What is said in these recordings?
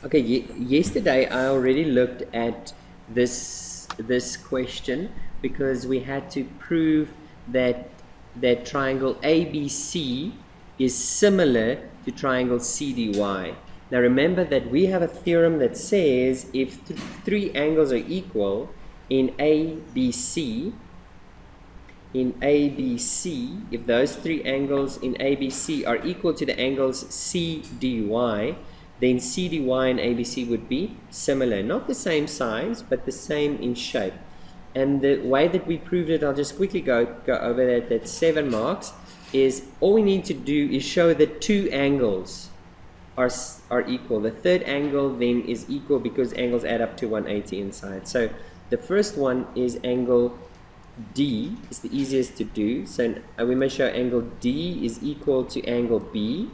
Okay, yesterday I already looked at this question because we had to prove that triangle ABC is similar to triangle CDY. Now remember that we have a theorem that says if three angles are equal in ABC, if those three angles in ABC are equal to the angles CDY, then CDY and ABC would be similar. Not the same size, but the same in shape. And the way that we proved it, I'll just quickly go over that. That's 7 marks. Is all we need to do is show that two angles are equal. The third angle then is equal because angles add up to 180 inside. So the first one is angle D, is the easiest to do. So we must show angle D is equal to angle B.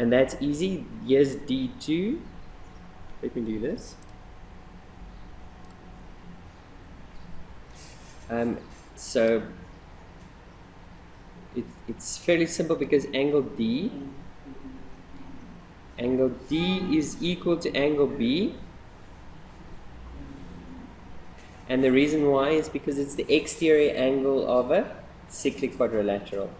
And that's easy. Here's D2. Let me do this. So it's fairly simple because angle D is equal to angle B. And the reason why is because it's the exterior angle of a cyclic quadrilateral.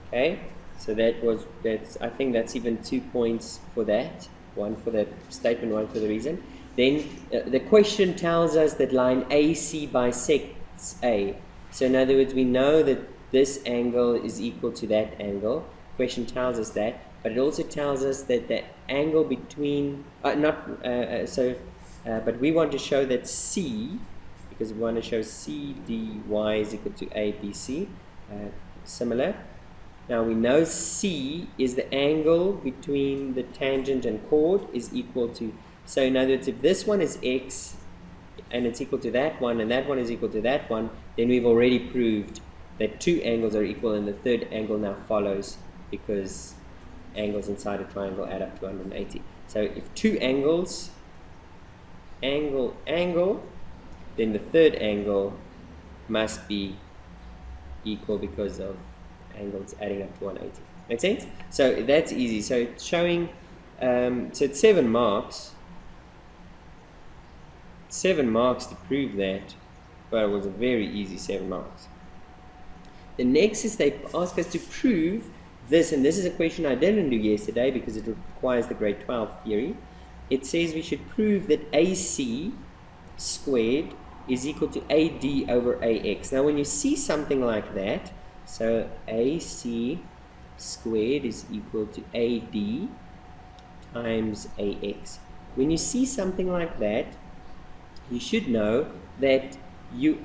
Okay? So I think that's even 2 points for that. One for the statement, one for the reason. Then the question tells us that line AC bisects A. So in other words, we know that this angle is equal to that angle. Question tells us that, but it also tells us that the angle between but we want to show that C, because we want to show CDY is equal to ABC, similar. Now we know C is the angle between the tangent and chord is equal to, so in other words, if this one is X and it's equal to that one and that one is equal to that one, then we've already proved that two angles are equal, and the third angle now follows because angles inside a triangle add up to 180. So if two angles, angle, then the third angle must be equal because of angles adding up to 180. Make sense? So that's easy. So it's showing, so it's 7 marks. 7 marks to prove that, but it was a very easy 7 marks. The next is they ask us to prove this, and this is a question I didn't do yesterday because it requires the grade 12 theory. It says we should prove that AC squared is equal to AD over AX. Now when you see something like that, so AC squared is equal to AD times AX. When you see something like that, you should know that you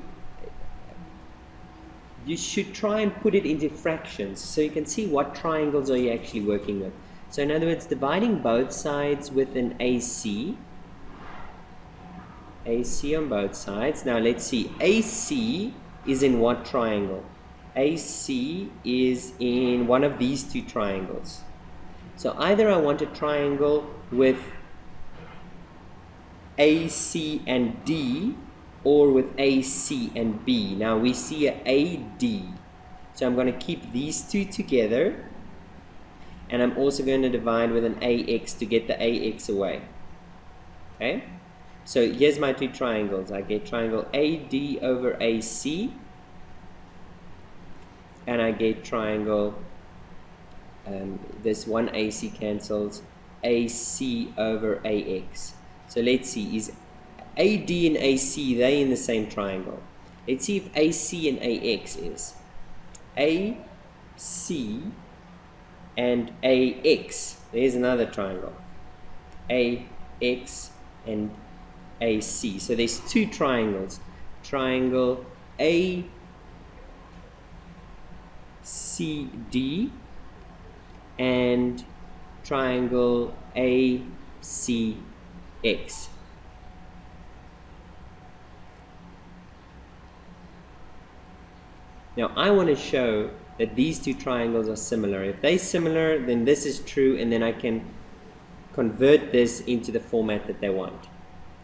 should try and put it into fractions so you can see what triangles are you actually working with. So in other words, dividing both sides with an AC on both sides. Now let's see, AC is in what triangle? AC is in one of these two triangles. So either I want a triangle with AC and D, or with AC and B. Now we see a AD. So I'm going to keep these two together, and I'm also going to divide with an AX to get the AX away. Okay? So here's my two triangles. I get triangle AD over AC, and I get triangle, this one AC cancels, AC over AX. So let's see, is AD and AC, they in the same triangle. Let's see if AC and AX is. AC and AX, there's another triangle. AX and AC. So there's two triangles. Triangle ACD and triangle ACX. Now I want to show that these two triangles are similar. If they're similar, then this is true, and then I can convert this into the format that they want.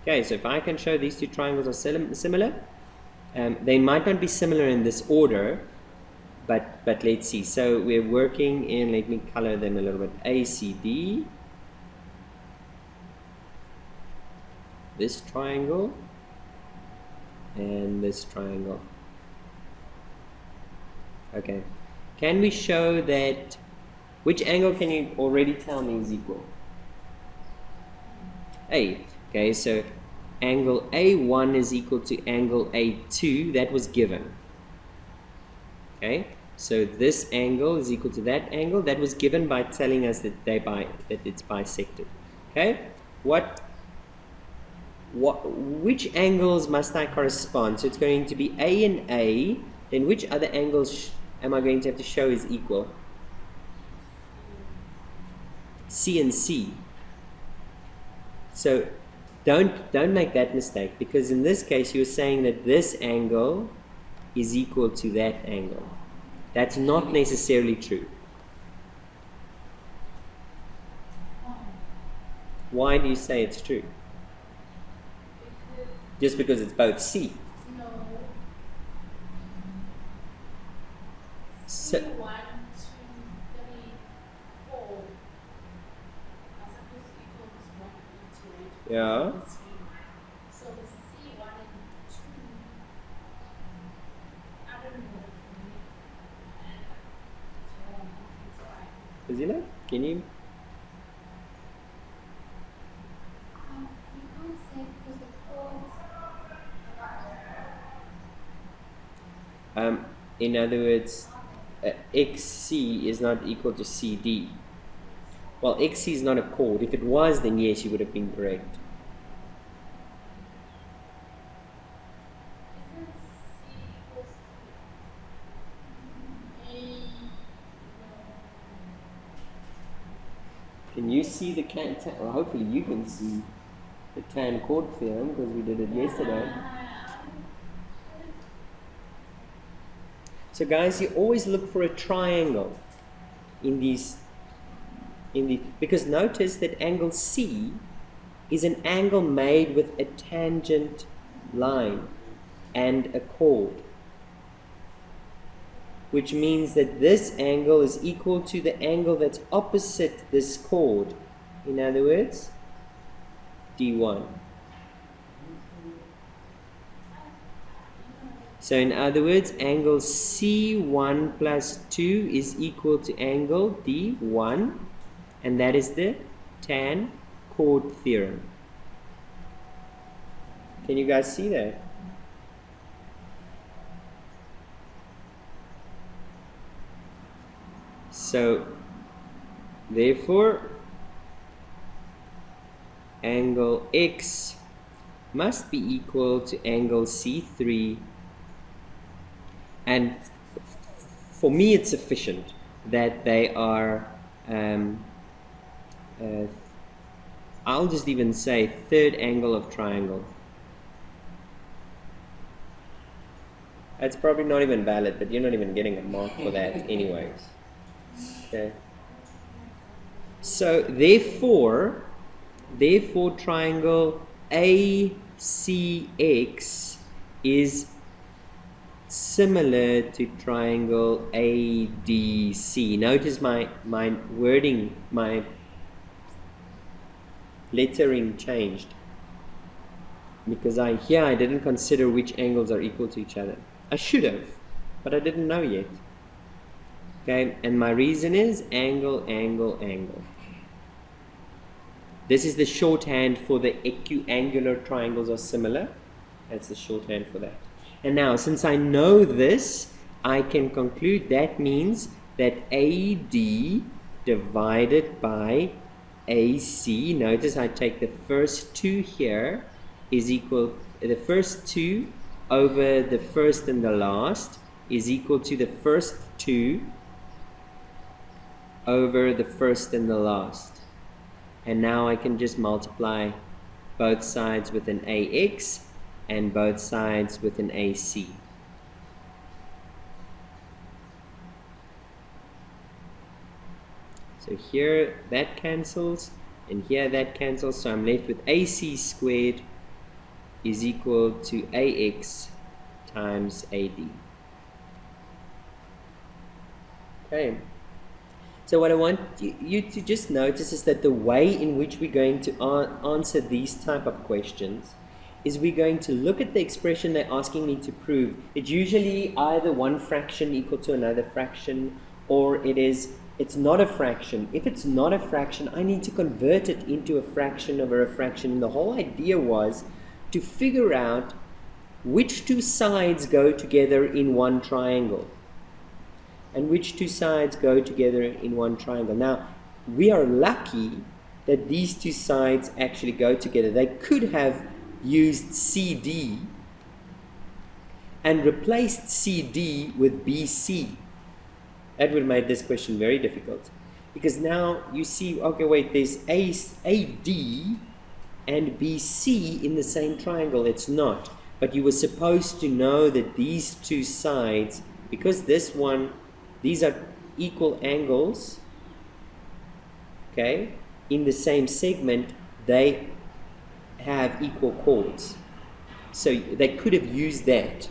Okay, so if I can show these two triangles are similar, they might not be similar in this order, but let's see. So we're working in, let me color them a little bit, ACD this triangle and this triangle. Okay, can we show that, which angle can you already tell me is equal? A. Okay, so angle A1 is equal to angle A2, that was given. Okay, so this angle is equal to that angle, that was given by telling us that it's bisected. Okay, which angles must I correspond? So it's going to be A and A, then which other angles am I going to have to show is equal? C and C. So don't make that mistake, because in this case you're saying that this angle is equal to that angle. That's not necessarily true. Why do you say it's true? Just because it's both C. No. So, C1, 2, 3, 4 are supposed to equal to 1 and 2, right? yeah. So the C1 and 2, I don't know. Is it like, can you? You can't say because the chords. In other words, XC is not equal to CD. Well, XC is not a chord. If it was, then yes, you would have been correct. Can you see the well, hopefully you can see the tan chord theorem, because we did it yesterday. So guys, you always look for a triangle because notice that angle C is an angle made with a tangent line and a chord, which means that this angle is equal to the angle that's opposite this chord. In other words, D1. So in other words, angle C1 plus 2 is equal to angle D1, and that is the tan chord theorem. Can you guys see that? So therefore, angle X must be equal to angle C3, and for me it's sufficient that they are I'll just even say third angle of triangle. That's probably not even valid, but you're not even getting a mark for that anyways. Okay. So therefore triangle ACX is similar to triangle ADC. Notice my wording, my lettering changed, because I didn't consider which angles are equal to each other. I should have, but I didn't know yet. Okay, and my reason is angle, angle, angle. This is the shorthand for the equiangular triangles are similar. That's the shorthand for that. And now, since I know this, I can conclude that means that AD divided by AC, notice I take the first two here, is equal, the first two over the first and the last is equal to the first two over the first and the last. And now I can just multiply both sides with an AX and both sides with an AC. So here that cancels, and here that cancels, so I'm left with AC squared is equal to AX times AD. Okay. So what I want you to just notice is that the way in which we're going to answer these type of questions is we're going to look at the expression they're asking me to prove. It's usually either one fraction equal to another fraction, or it's not a fraction. If it's not a fraction, I need to convert it into a fraction over a fraction. And the whole idea was to figure out which two sides go together in one triangle and which two sides go together in one triangle. Now, we are lucky that these two sides actually go together. They could have used CD and replaced CD with BC. That would have made this question very difficult. Because now you see, okay, wait, there's AD and BC in the same triangle. It's not. But you were supposed to know that these two sides, because these are equal angles, okay, in the same segment, they have equal chords. So they could have used that.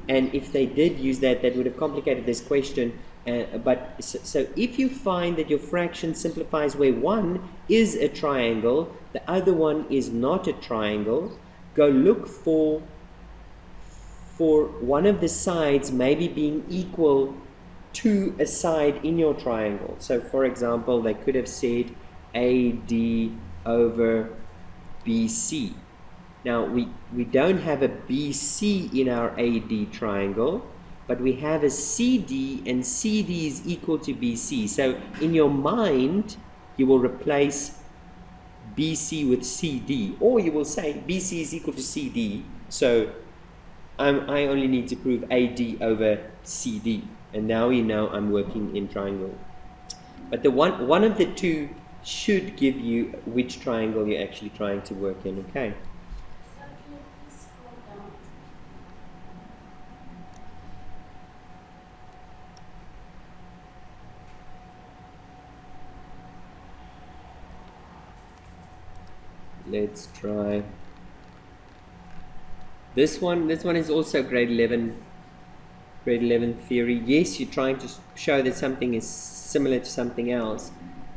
And if they did use that, that would have complicated this question. So if you find that your fraction simplifies where one is a triangle, the other one is not a triangle, go look for one of the sides maybe being equal to a side in your triangle. So for example, they could have said AD over BC. Now we don't have a BC in our AD triangle, but we have a CD, and CD is equal to BC. So in your mind, you will replace BC with CD, or you will say BC is equal to CD, so I only need to prove AD over CD. And now you know I'm working in triangle. But the one of the two should give you which triangle you're actually trying to work in, okay? So can you please scroll down? Let's try. This one is also grade 11 theory. Yes, you're trying to show that something is similar to something else,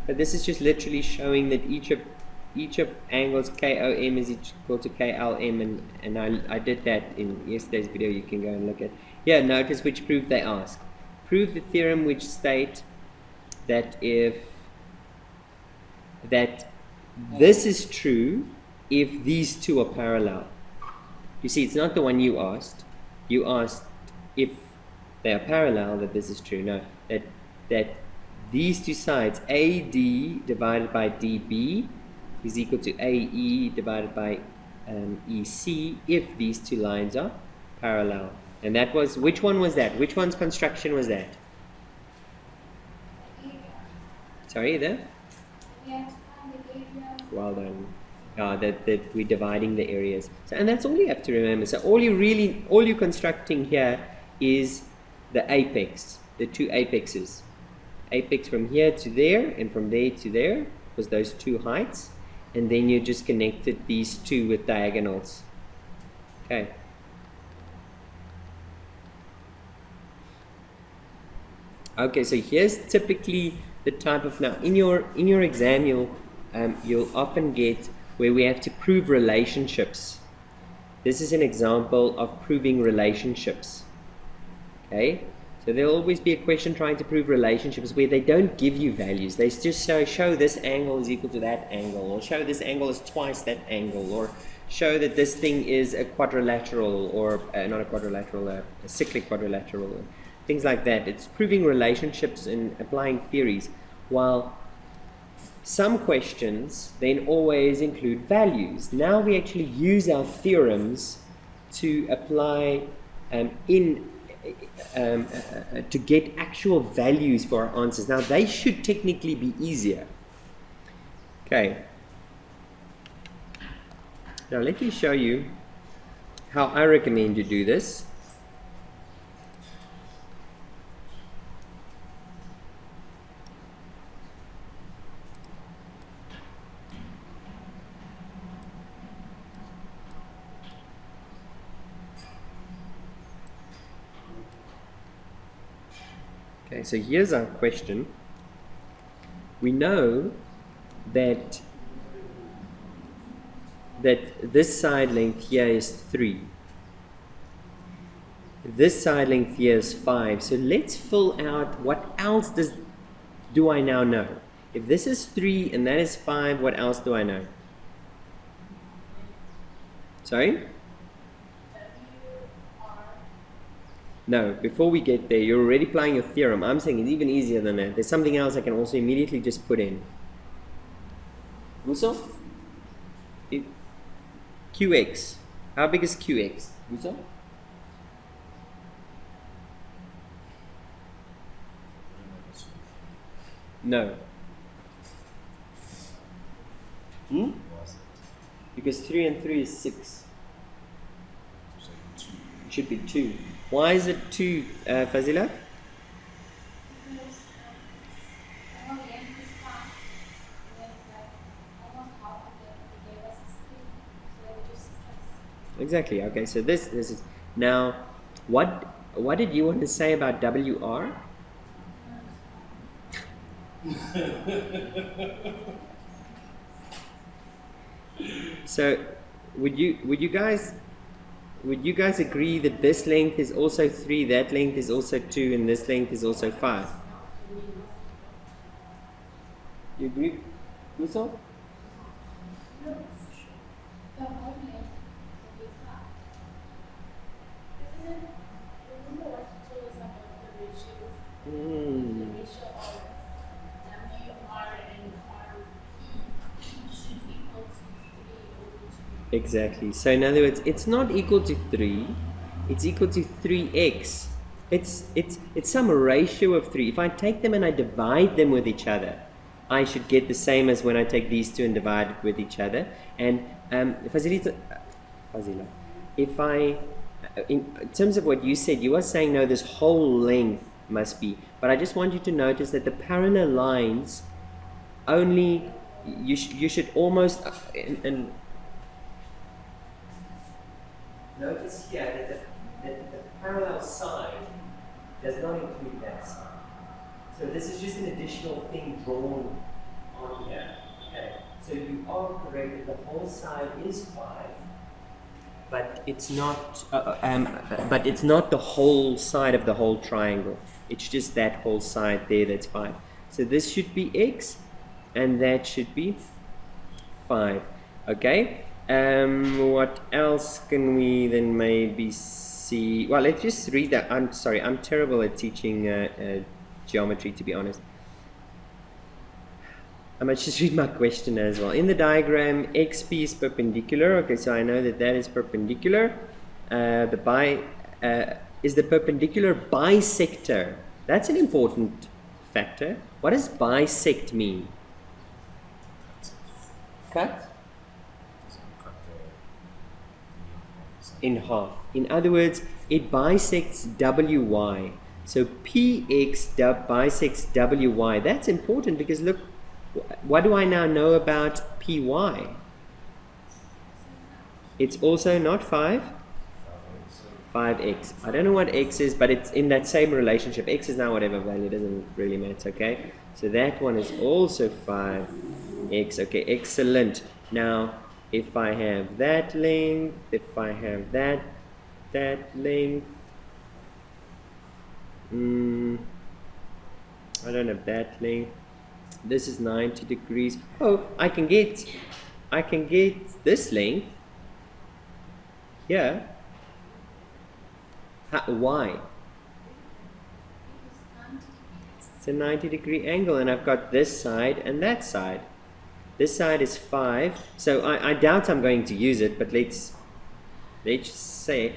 but this is just literally showing that each of angles KOM is equal to KLM, and I did that in yesterday's video. You can go and look at. Yeah, notice which proof they ask. Prove the theorem which state that this is true if these two are parallel. You see, it's not the one you asked. You asked if they are parallel, that this is true. No, that these two sides, AD divided by DB is equal to AE divided by EC if these two lines are parallel. And that was, which one was that? Which one's construction was that? Sorry, there? We have to find the area. Well done. That we're dividing the areas. So, and that's all you have to remember. So all you're constructing here is the apex, the two apexes. Apex from here to there and from there to there was those two heights. And then you just connected these two with diagonals. Okay. Okay, so here's typically the type of, now in your exam you'll often get where we have to prove relationships. This is an example of proving relationships. Okay, so there'll always be a question trying to prove relationships where they don't give you values. They just show this angle is equal to that angle, or show this angle is twice that angle, or show that this thing is a quadrilateral, or not a quadrilateral, a cyclic quadrilateral, things like that. It's proving relationships and applying theories, while some questions then always include values. Now we actually use our theorems to apply to get actual values for our answers. Now they should technically be easier. Okay. Now let me show you how I recommend you do this. Okay, so here's our question. we know that this side length here is 3. This side length here is 5. So let's fill out what else do I now know. If this is 3 and that is 5, what else do I know? Sorry? No, before we get there, you're already applying your theorem. I'm saying it's even easier than that. There's something else I can also immediately just put in. Muso? QX. How big is QX? Muso? No. Because 3 and 3 is 6. It should be 2. Why is it 2, Fazila? Exactly. Okay, so this is now what did you want to say about WR? So would you guys agree that this length is also 3, that length is also 2, and this length is also 5? You agree? Muso? Exactly. So in other words, it's not equal to 3, it's equal to 3x. It's some ratio of 3. If I take them and I divide them with each other, I should get the same as when I take these two and divide it with each other. And Fazila, if I, in terms of what you said, you are saying no, this whole length must be. But I just want you to notice that the parallel lines only, you should almost, and notice here that the parallel side does not include that side. So this is just an additional thing drawn on here. Okay. So you are correct that the whole side is 5, but it's not. But it's not the whole side of the whole triangle. It's just that whole side there that's 5. So this should be x, and that should be 5. Okay. What else can we then maybe see? Well, let's just read that. I'm sorry, I'm terrible at teaching geometry, to be honest. I might just read my question as well. In the diagram, XP is perpendicular. Okay, so I know that that is perpendicular. Is the perpendicular bisector? That's an important factor. What does bisect mean? Cut? In half. In other words, it bisects WY. So PX bisects WY. That's important because look, what do I now know about PY? It's also not 5? 5x. I don't know what x is, but it's in that same relationship. X is now whatever value, doesn't really matter, okay? So that one is also 5x. Okay, excellent. Now, if I have that length, if I have that length, I don't have that length. This is 90 degrees. Oh, I can get this length here. Why? It's a 90 degree angle, and I've got this side and that side. This side is 5, so I doubt I'm going to use it, but let's say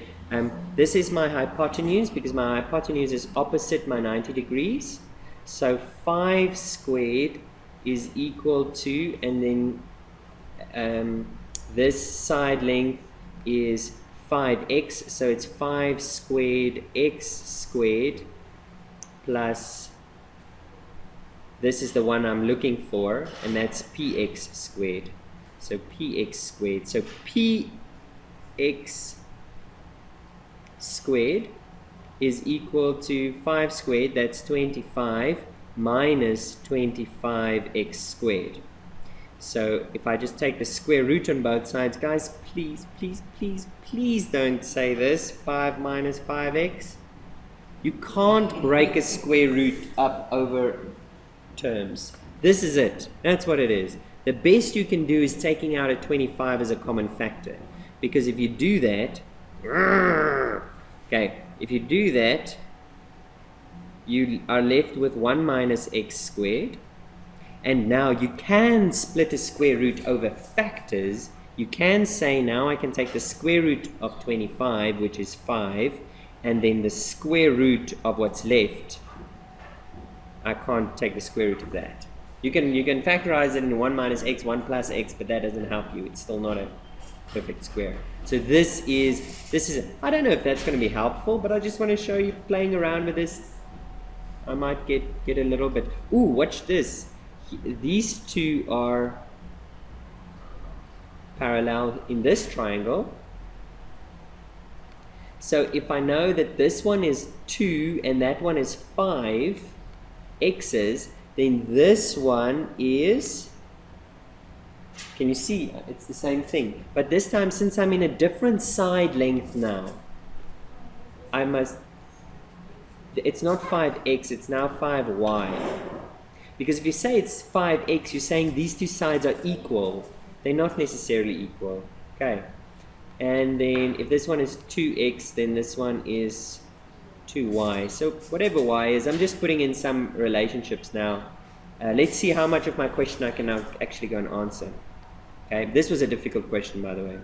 this is my hypotenuse, because my hypotenuse is opposite my 90 degrees. So 5 squared is equal to, and then this side length is 5x, so it's 5 squared x squared plus, this is the one I'm looking for, and that's px squared. So px squared. So px squared is equal to 5 squared, that's 25, minus 25x squared. So if I just take the square root on both sides, guys, please, please, please, please don't say this, 5 minus 5x. You can't break a square root up over terms. This is it. That's what it is. The best you can do is taking out a 25 as a common factor. Because if you do that, okay, if you do that, you are left with 1 minus x squared. And now you can split a square root over factors. You can say now I can take the square root of 25, which is 5, and then the square root of what's left. I can't take the square root of that. You can factorize it in 1 minus x, 1 plus x, but that doesn't help you. It's still not a perfect square. So this is I don't know if that's going to be helpful, but I just want to show you playing around with this. I might get a little bit. Ooh, watch this. These two are parallel in this triangle. So if I know that this one is 2 and that one is 5 x's, then this one is, can you see? It's the same thing. But this time, since I'm in a different side length now, I must, it's not 5x, it's now 5y. Because if you say it's 5x, you're saying these two sides are equal. They're not necessarily equal. Okay. And then if this one is 2x, then this one is 2y. So whatever y is, I'm just putting in some relationships now. Let's see how much of my question I can now actually go and answer. Okay. This was a difficult question, by the way.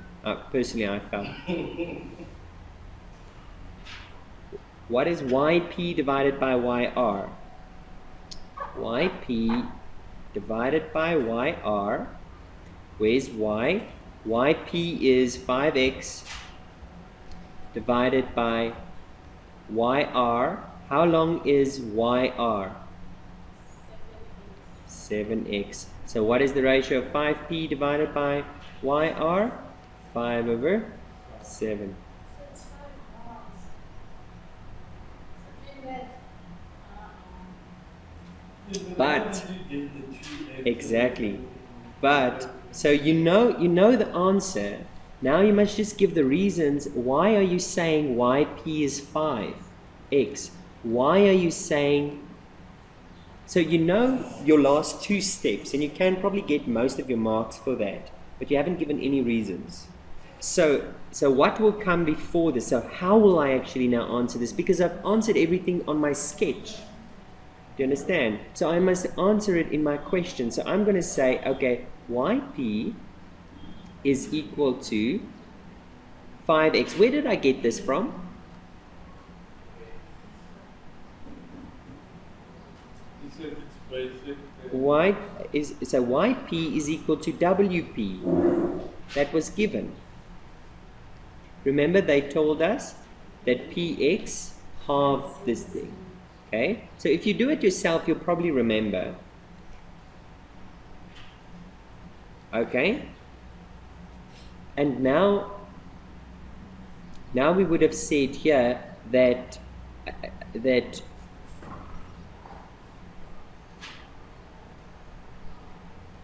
Personally, I felt. What is yp divided by yr? Yp divided by yr, where's y? Yp is 5x divided by yr. How long is yr? 7x. So what is the ratio of 5p divided by yr? 5 over 7. But exactly, but so you know the answer. Now you must just give the reasons. Why are you saying yp is 5x? Why are you saying? So you know your last two steps, and you can probably get most of your marks for that, but you haven't given any reasons. So what will come before this? So how will I actually now answer this? Because I've answered everything on my sketch. Do you understand? So I must answer it in my question. So I'm going to say, okay, yp is equal to 5x. Where did I get this from? So yp is equal to wp. That was given. Remember they told us that px halves this thing. Okay, so if you do it yourself, you'll probably remember. Okay, and now we would have said here that the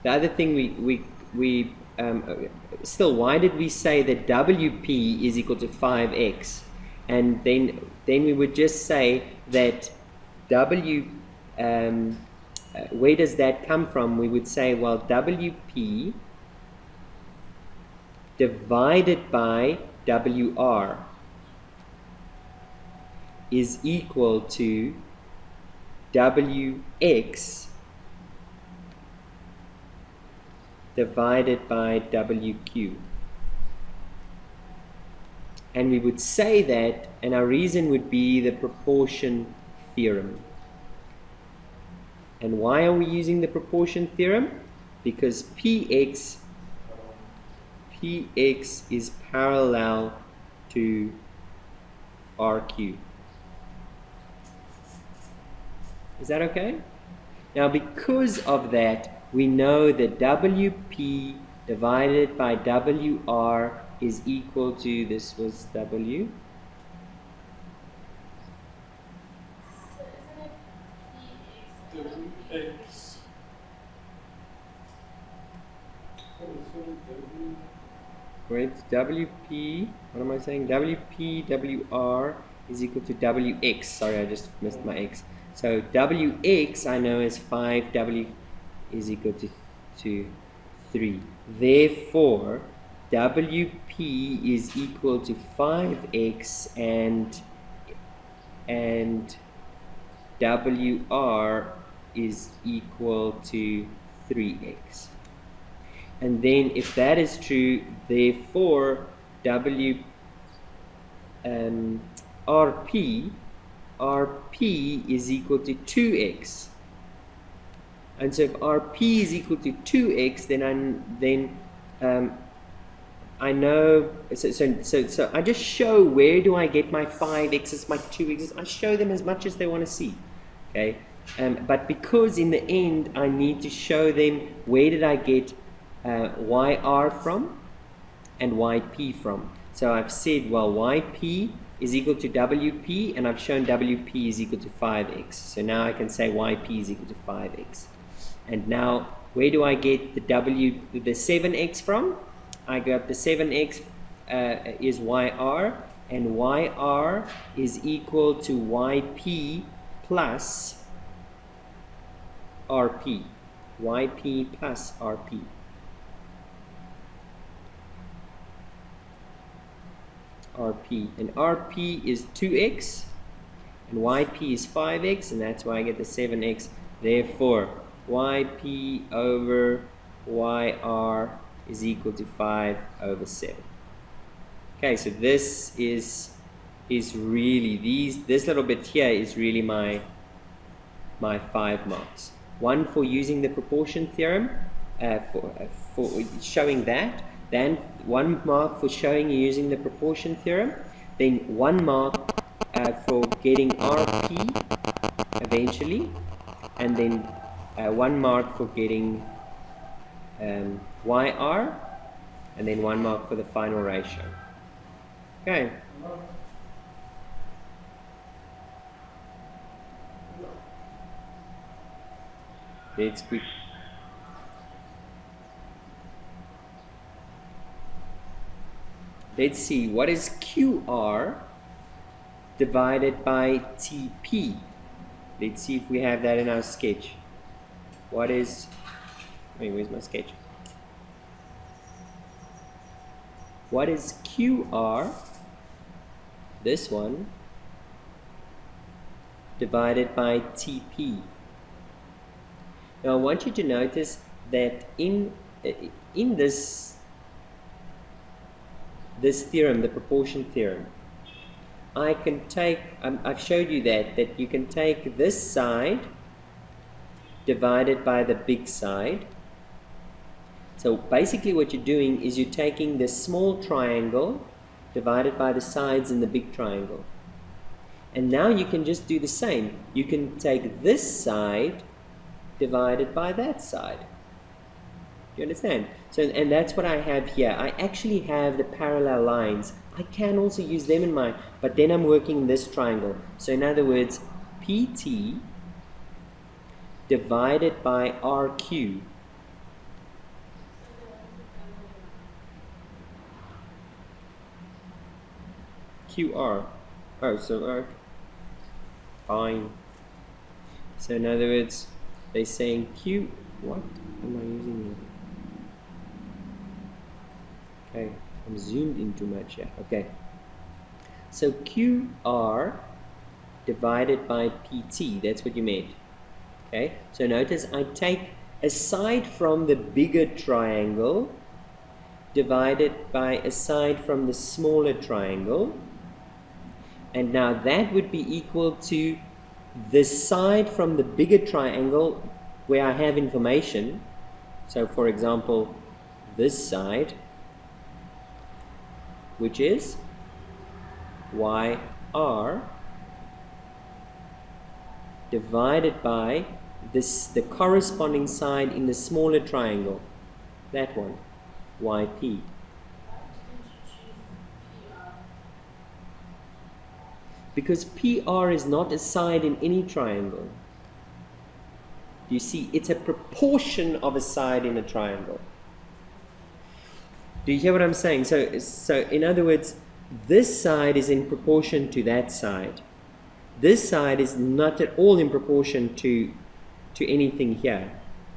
other thing we still, why did we say that wp is equal to 5x? And then we would just say that W, where does that come from? We would say, well, WP divided by WR is equal to WX divided by WQ. And we would say that, and our reason would be the proportion theorem. And why are we using the proportion theorem? Because px is parallel to rq. Is that okay? Now because of that, we know that wp divided by wr is equal to, this was w, So isn't it wait, WP, what am I saying? WP, WR is equal to WX. Sorry, I just missed my X. So WX I know is 5, W is equal to 3. Therefore, WP is equal to 5x and WR is equal to 3x. And then if that is true, therefore RP is equal to 2x. And so if RP is equal to 2x, then I know, so I just show where do I get my 5x's, my 2x's. I show them as much as they want to see, okay? But because in the end I need to show them where did I get YR from and YP from. So I've said, well, YP is equal to WP, and I've shown WP is equal to 5x. So now I can say YP is equal to 5x. And now, where do I get the 7x from? I got the 7x is YR, and YR is equal to YP plus RP. YP plus RP. RP. And RP is 2x, and YP is 5x, and that's why I get the 7x. Therefore, YP over YR is equal to 5 over 7. Okay, so this is really, this little bit here is really my 5 marks. One for using the proportion theorem, for showing that, then 1 mark for showing using the proportion theorem, then 1 mark for getting RP eventually, and then 1 mark for getting YR, and then 1 mark for the final ratio. Okay. Let's quick. Let's see, what is QR divided by TP? Let's see if we have that in our sketch. What is, wait, where's my sketch? What is QR, this one, divided by TP? Now I want you to notice that in this theorem, the proportion theorem, I can take, I've showed you that you can take this side divided by the big side. So basically what you're doing is you're taking the small triangle divided by the sides in the big triangle. And now you can just do the same. You can take this side divided by that side. Do you understand? So, and that's what I have here. I actually have the parallel lines. I can also use them in mind, but then I'm working this triangle. So in other words, PT divided by RQ QR. Oh, so fine. So in other words, they're saying Q. What am I using here? Okay, I'm zoomed in too much here. Okay. So QR divided by PT. That's what you made. Okay. So notice I take aside from the bigger triangle divided by aside from the smaller triangle. And now that would be equal to the side from the bigger triangle where I have information. So for example, this side, which is YR divided by the corresponding side in the smaller triangle, that one, YP. Because PR is not a side in any triangle. You see, it's a proportion of a side in a triangle. Do you hear what I'm saying? So in other words, this side is in proportion to that side. This side is not at all in proportion to anything here.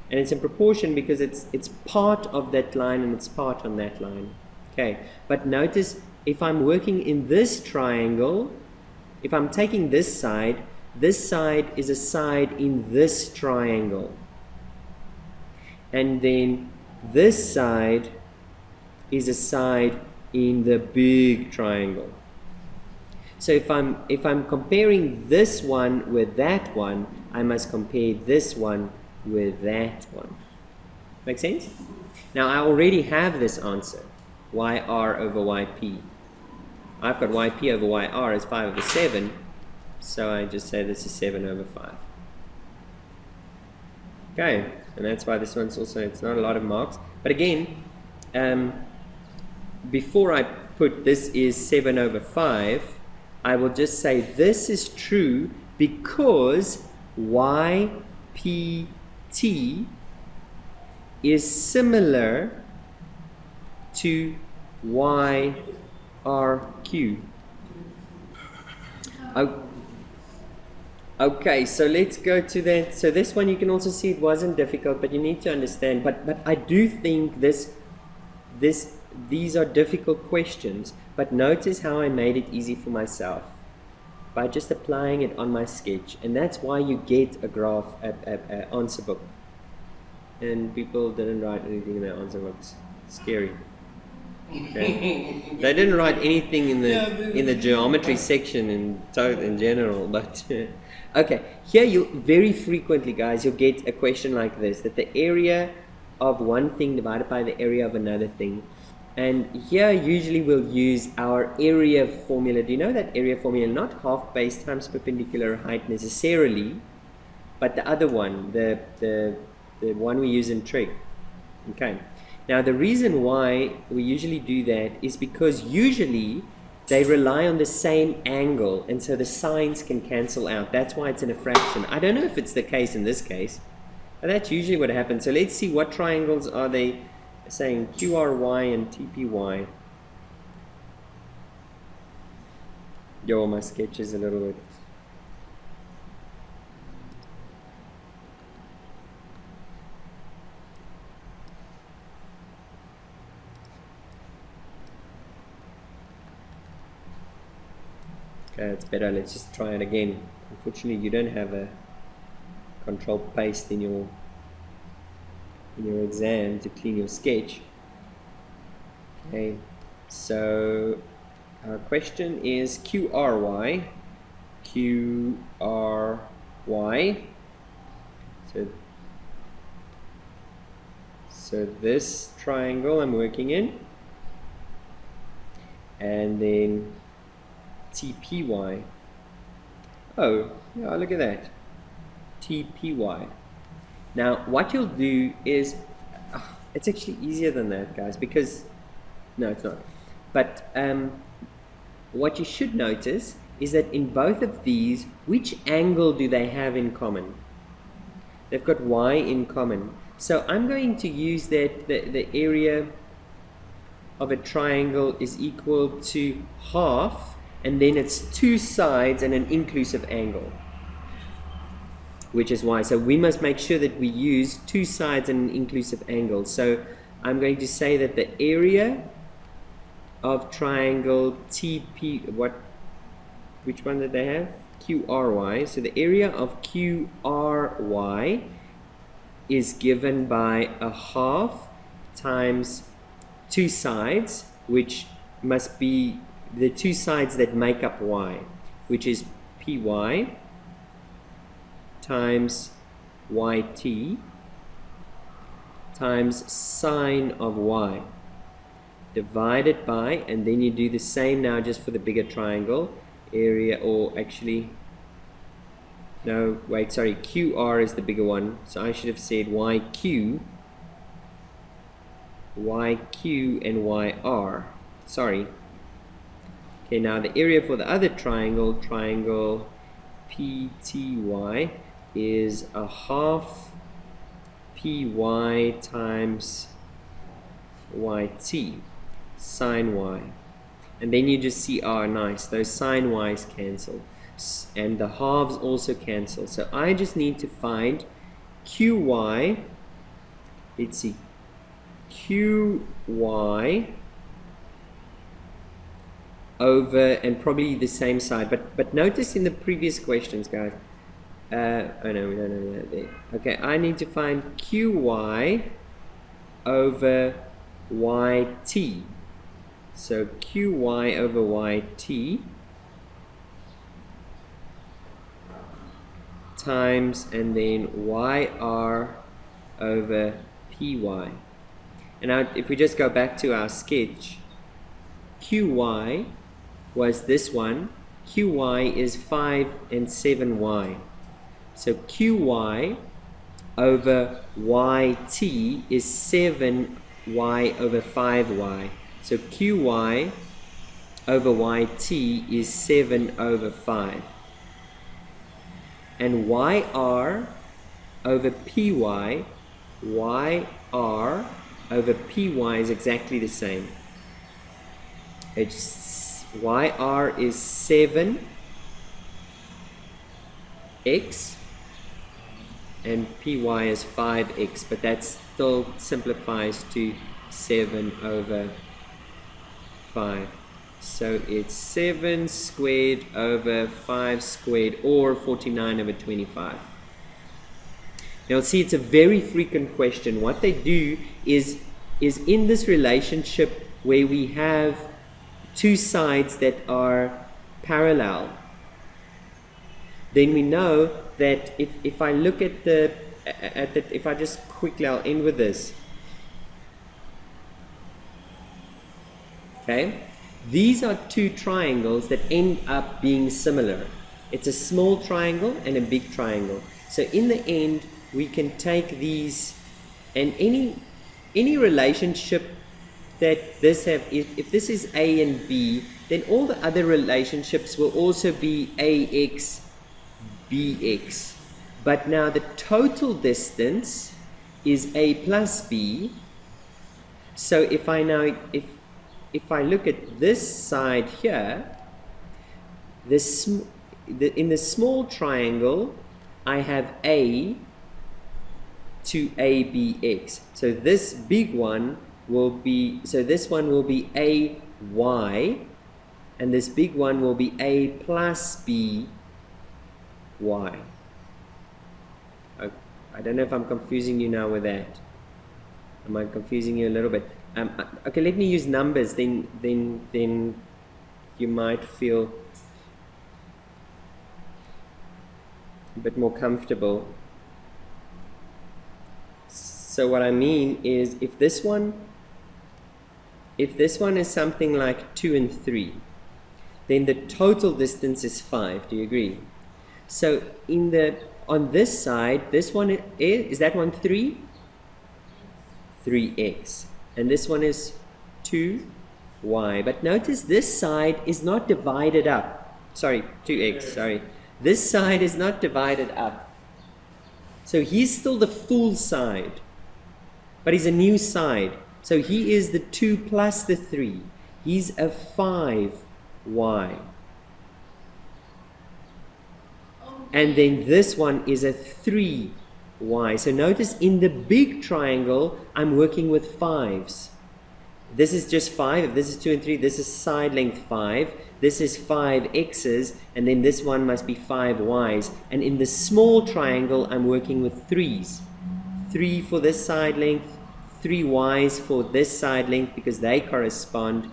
And it's in proportion because it's part of that line and it's part on that line. Okay, but notice if I'm working in this triangle, if I'm taking this side is a side in this triangle. And then this side is a side in the big triangle. So if I'm comparing this one with that one, I must compare this one with that one. Make sense? Now I already have this answer, YR over YP. I've got YP over YR as 5 over 7, so I just say this is 7 over 5. Okay, and that's why this one's also, it's not a lot of marks. But again, before I put this is 7 over 5, I will just say this is true because YPT is similar to YRQ. Okay, so let's go to that. So this one you can also see it wasn't difficult, but you need to understand. But I do think these are difficult questions. But notice how I made it easy for myself by just applying it on my sketch, and that's why you get a graph, a answer book. And people didn't write anything in their answer books. Scary. Okay. They didn't write anything in the geometry section in general, but okay. Here you very frequently, guys, you'll get a question like this: that the area of one thing divided by the area of another thing. And here usually we'll use our area formula. Do you know that area formula? Not half base times perpendicular height necessarily, but the other one, the one we use in trig. Okay. Now the reason why we usually do that is because usually they rely on the same angle, and so the signs can cancel out. That's why it's in a fraction. I don't know if it's the case in this case, but that's usually what happens. So let's see, what triangles are they saying? QRY and TPY. Yo, my sketch is a little bit... Okay, it's better. Let's just try it again. Unfortunately, you don't have a control paste in your exam to clean your sketch. Okay, so our question is QRY. So this triangle I'm working in, and then TPY. Oh, yeah, look at that. TPY. Now, what you'll do is, it's actually easier than that, guys, because, no, it's not. But what you should notice is that in both of these, which angle do they have in common? They've got Y in common. So I'm going to use that the area of a triangle is equal to half, and then it's two sides and an inclusive angle, which is Y. So we must make sure that we use two sides and an inclusive angle. So I'm going to say that the area of triangle TP, which one did they have? QRY. So the area of QRY is given by a half times two sides, which must be the two sides that make up Y, which is PY times YT times sine of Y, divided by, and then you do the same now just for the bigger triangle, area, or actually, no, wait, sorry, QR is the bigger one, so I should have said YQ and YR, sorry. Okay, now the area for the other triangle, triangle PTY, is a half PY times YT. sine y. And then you just see, oh nice, those sine y's cancel. And the halves also cancel. So I just need to find qy, let's see, qy over, and probably the same side. But notice in the previous questions, guys, oh no, we don't know that there. Okay, I need to find qy over yt. So qy over yt times, and then yr over py. And now if we just go back to our sketch, qy was this one. Qy is 5 and 7y. So qy over yt is 7y over 5y. So qy over yt is 7 over 5. And yr over py, yr over py is exactly the same. It's yr is 7x and py is 5x, but that still simplifies to 7 over 5. So it's 7 squared over 5 squared, or 49 over 25. Now see, it's a very frequent question. What they do is in this relationship where we have two sides that are parallel, then we know that if I look at if I just quickly, I'll end with this. Okay, these are two triangles that end up being similar. It's a small triangle and a big triangle. So in the end, we can take these, and any relationship that this have, if this is A and B, then all the other relationships will also be AX, BX. But now the total distance is A plus B. So if I now, if I look at this side here, in the small triangle, I have A to ABX. So this big one will be, so this one will be AY, and this big one will be A plus BY. I don't know if I'm confusing you now with that. Am I confusing you a little bit? Okay, let me use numbers, then you might feel a bit more comfortable. So what I mean is, if this one is something like 2 and 3, then the total distance is 5. Do you agree? So on this side, this one is that one 3? 3x. And this one is 2y. But notice this side is not divided up. Sorry, 2x, sorry. This side is not divided up. So he's still the full side, but he's a new side. So he is the 2 plus the 3. He's a 5y. And then this one is a 3y. So notice in the big triangle, I'm working with 5s. This is just 5. If this is 2 and 3, this is side length 5. This is 5x's, and then this one must be 5y's. And in the small triangle, I'm working with 3s. 3 for this side length, 3y's for this side length because they correspond,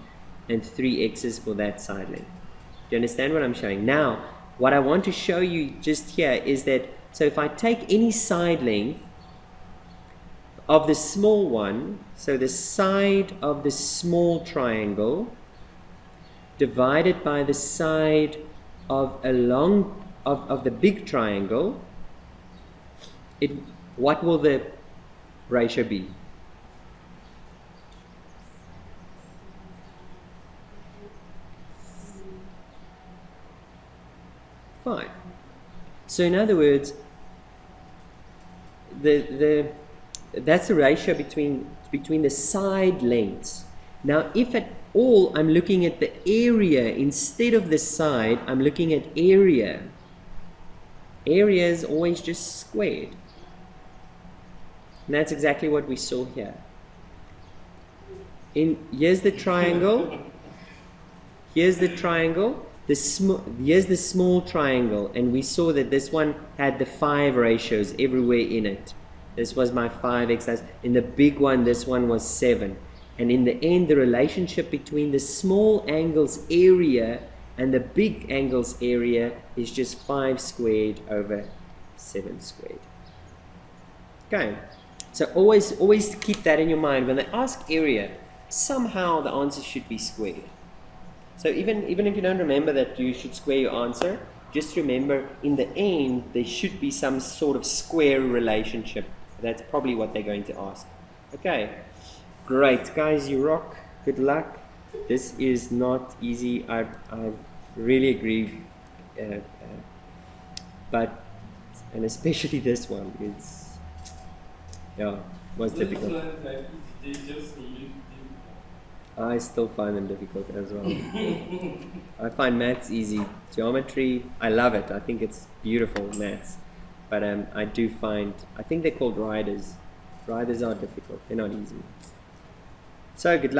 and 3x's for that side length. Do you understand what I'm showing? Now, what I want to show you just here is that, so if I take any side length of the small one, so the side of the small triangle divided by the side of of the big triangle, what will the ratio be? 5. So in other words, that's the ratio between the side lengths. Now, if at all I'm looking at the area instead of the side, I'm looking at area. Area is always just squared. And that's exactly what we saw here. Here's the triangle. Here's the triangle. Here's the small triangle, and we saw that this one had the 5 ratios everywhere in it. This was my 5 exercise. In the big one, this one was 7. And in the end, the relationship between the small angles area and the big angles area is just 5 squared over 7 squared. Okay, so always keep that in your mind. When they ask area, somehow the answer should be squared. So even if you don't remember that you should square your answer, just remember in the end there should be some sort of square relationship. That's probably what they're going to ask. Okay, great guys, you rock. Good luck. This is not easy. I really agree, but and especially this one, was difficult. I still find them difficult as well. I find maths easy. Geometry, I love it. I think it's beautiful, maths. But I think they're called riders. Riders are difficult. They're not easy. So good luck.